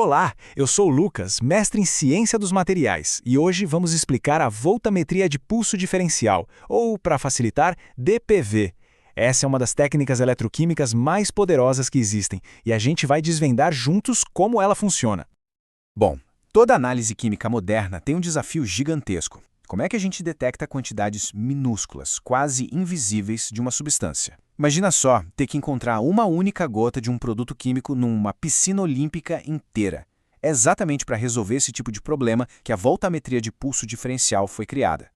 Olá, eu sou o Lucas, mestre em Ciência dos Materiais, e hoje vamos explicar a voltametria de pulso diferencial, ou, para facilitar, DPV. Essa é uma das técnicas eletroquímicas mais poderosas que existem, e a gente vai desvendar juntos como ela funciona. Bom, toda análise química moderna tem um desafio gigantesco. Como é que a gente detecta quantidades minúsculas, quase invisíveis, de uma substância? Imagina só ter que encontrar uma única gota de um produto químico numa piscina olímpica inteira. É exatamente para resolver esse tipo de problema que a voltametria de pulso diferencial foi criada.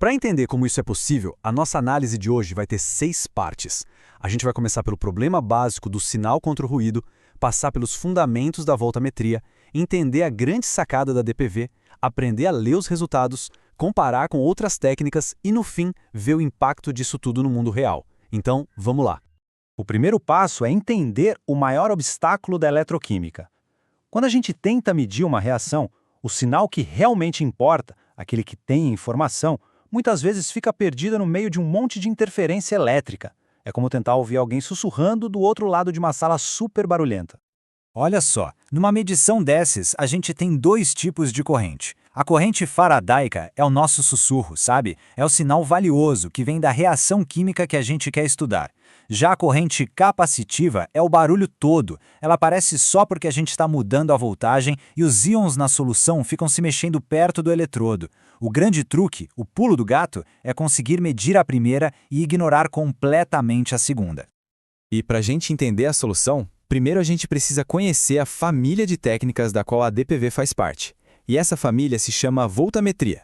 Para entender como isso é possível, a nossa análise de hoje vai ter 6 partes. A gente vai começar pelo problema básico do sinal contra o ruído, passar pelos fundamentos da voltametria, entender a grande sacada da DPV, aprender a ler os resultados, comparar com outras técnicas e, no fim, ver o impacto disso tudo no mundo real. Então, vamos lá. O primeiro passo é entender o maior obstáculo da eletroquímica. Quando a gente tenta medir uma reação, o sinal que realmente importa, aquele que tem informação, muitas vezes fica perdido no meio de um monte de interferência elétrica. É como tentar ouvir alguém sussurrando do outro lado de uma sala super barulhenta. Olha só, numa medição desses, a gente tem 2 tipos de corrente. A corrente faradaica é o nosso sussurro, sabe? É o sinal valioso que vem da reação química que a gente quer estudar. Já a corrente capacitiva é o barulho todo. Ela aparece só porque a gente está mudando a voltagem e os íons na solução ficam se mexendo perto do eletrodo. O grande truque, o pulo do gato, é conseguir medir a primeira e ignorar completamente a segunda. E para a gente entender a solução, primeiro a gente precisa conhecer a família de técnicas da qual a DPV faz parte. E essa família se chama voltametria.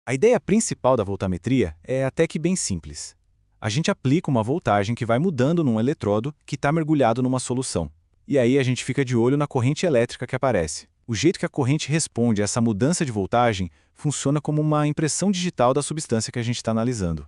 A ideia principal da voltametria é até que bem simples. A gente aplica uma voltagem que vai mudando num eletrodo que está mergulhado numa solução. E aí a gente fica de olho na corrente elétrica que aparece. O jeito que a corrente responde a essa mudança de voltagem funciona como uma impressão digital da substância que a gente está analisando.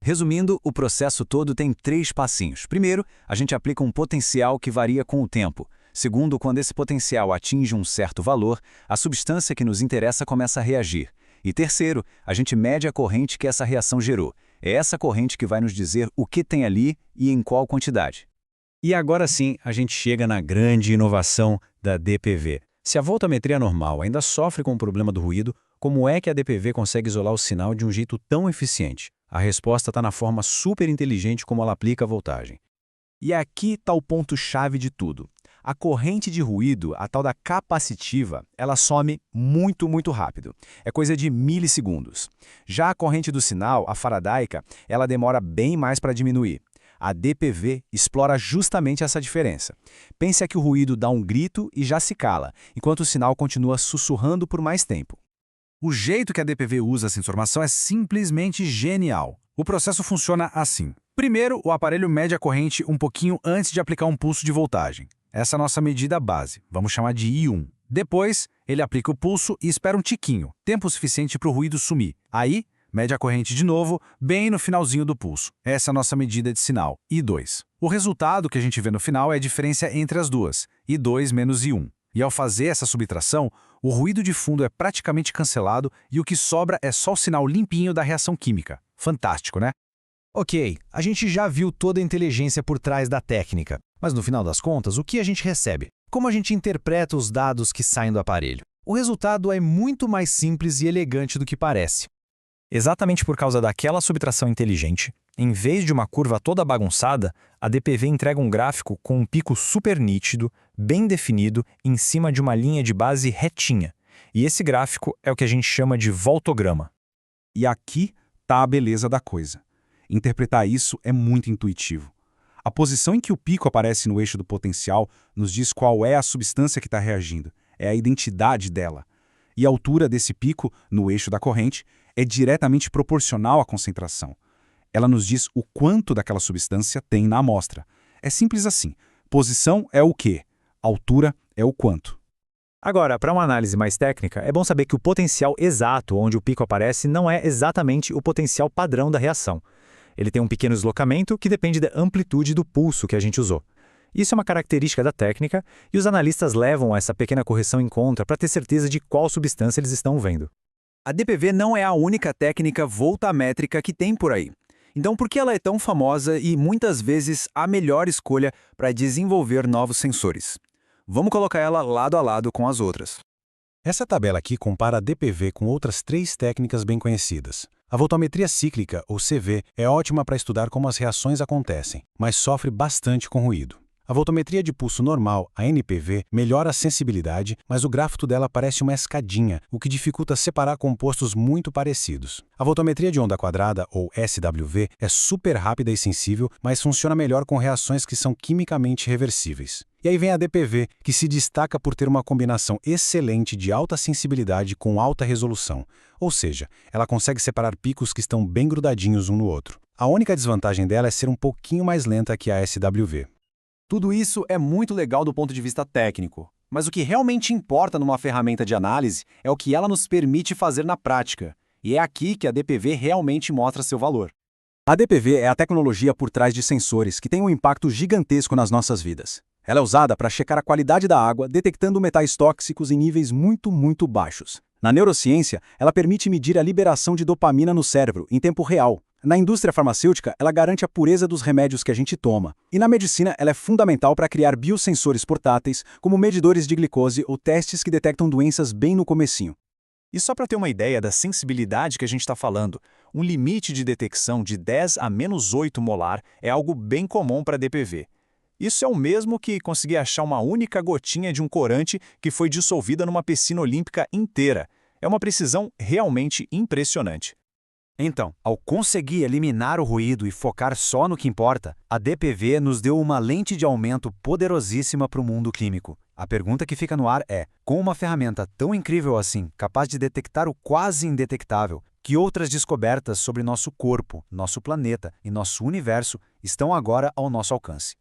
Resumindo, o processo todo tem 3 passinhos. Primeiro, a gente aplica um potencial que varia com o tempo. Segundo, quando esse potencial atinge um certo valor, a substância que nos interessa começa a reagir. E terceiro, a gente mede a corrente que essa reação gerou. É essa corrente que vai nos dizer o que tem ali e em qual quantidade. E agora sim, a gente chega na grande inovação da DPV. Se a voltametria normal ainda sofre com o problema do ruído, como é que a DPV consegue isolar o sinal de um jeito tão eficiente? A resposta está na forma super inteligente como ela aplica a voltagem. E aqui está o ponto-chave de tudo. A corrente de ruído, a tal da capacitiva, ela some muito rápido. É coisa de milissegundos. Já a corrente do sinal, a faradaica, ela demora bem mais para diminuir. A DPV explora justamente essa diferença. Pense que o ruído dá um grito e já se cala, enquanto o sinal continua sussurrando por mais tempo. O jeito que a DPV usa essa informação é simplesmente genial. O processo funciona assim. Primeiro, o aparelho mede a corrente um pouquinho antes de aplicar um pulso de voltagem. Essa é a nossa medida base, vamos chamar de I1. Depois, ele aplica o pulso e espera um tiquinho, tempo suficiente para o ruído sumir. Aí, mede a corrente de novo, bem no finalzinho do pulso. Essa é a nossa medida de sinal, I2. O resultado que a gente vê no final é a diferença entre as duas, I2 menos I1. E ao fazer essa subtração, o ruído de fundo é praticamente cancelado e o que sobra é só o sinal limpinho da reação química. Fantástico, né? Ok, a gente já viu toda a inteligência por trás da técnica, mas no final das contas, o que a gente recebe? Como a gente interpreta os dados que saem do aparelho? O resultado é muito mais simples e elegante do que parece. Exatamente por causa daquela subtração inteligente, em vez de uma curva toda bagunçada, a DPV entrega um gráfico com um pico super nítido, bem definido, em cima de uma linha de base retinha. E esse gráfico é o que a gente chama de voltograma. E aqui está a beleza da coisa. Interpretar isso é muito intuitivo. A posição em que o pico aparece no eixo do potencial nos diz qual é a substância que está reagindo, é a identidade dela. E a altura desse pico, no eixo da corrente, é diretamente proporcional à concentração. Ela nos diz o quanto daquela substância tem na amostra. É simples assim. Posição é o quê? Altura é o quanto. Agora, para uma análise mais técnica, é bom saber que o potencial exato onde o pico aparece não é exatamente o potencial padrão da reação. Ele tem um pequeno deslocamento que depende da amplitude do pulso que a gente usou. Isso é uma característica da técnica e os analistas levam essa pequena correção em conta para ter certeza de qual substância eles estão vendo. A DPV não é a única técnica voltamétrica que tem por aí. Então, por que ela é tão famosa e muitas vezes a melhor escolha para desenvolver novos sensores? Vamos colocar ela lado a lado com as outras. Essa tabela aqui compara a DPV com outras 3 técnicas bem conhecidas. A voltametria cíclica, ou CV, é ótima para estudar como as reações acontecem, mas sofre bastante com ruído. A voltametria de pulso normal, a NPV, melhora a sensibilidade, mas o gráfico dela parece uma escadinha, o que dificulta separar compostos muito parecidos. A voltametria de onda quadrada, ou SWV, é super rápida e sensível, mas funciona melhor com reações que são quimicamente reversíveis. E aí vem a DPV, que se destaca por ter uma combinação excelente de alta sensibilidade com alta resolução, ou seja, ela consegue separar picos que estão bem grudadinhos um no outro. A única desvantagem dela é ser um pouquinho mais lenta que a SWV. Tudo isso é muito legal do ponto de vista técnico, mas o que realmente importa numa ferramenta de análise é o que ela nos permite fazer na prática, e é aqui que a DPV realmente mostra seu valor. A DPV é a tecnologia por trás de sensores que tem um impacto gigantesco nas nossas vidas. Ela é usada para checar a qualidade da água, detectando metais tóxicos em níveis muito baixos. Na neurociência, ela permite medir a liberação de dopamina no cérebro em tempo real. Na indústria farmacêutica, ela garante a pureza dos remédios que a gente toma. E na medicina, ela é fundamental para criar biosensores portáteis, como medidores de glicose ou testes que detectam doenças bem no comecinho. E só para ter uma ideia da sensibilidade que a gente está falando, um limite de detecção de 10 a -8 molar é algo bem comum para DPV. Isso é o mesmo que conseguir achar uma única gotinha de um corante que foi dissolvida numa piscina olímpica inteira. É uma precisão realmente impressionante. Então, ao conseguir eliminar o ruído e focar só no que importa, a DPV nos deu uma lente de aumento poderosíssima para o mundo químico. A pergunta que fica no ar é, com uma ferramenta tão incrível assim, capaz de detectar o quase indetectável, que outras descobertas sobre nosso corpo, nosso planeta e nosso universo estão agora ao nosso alcance?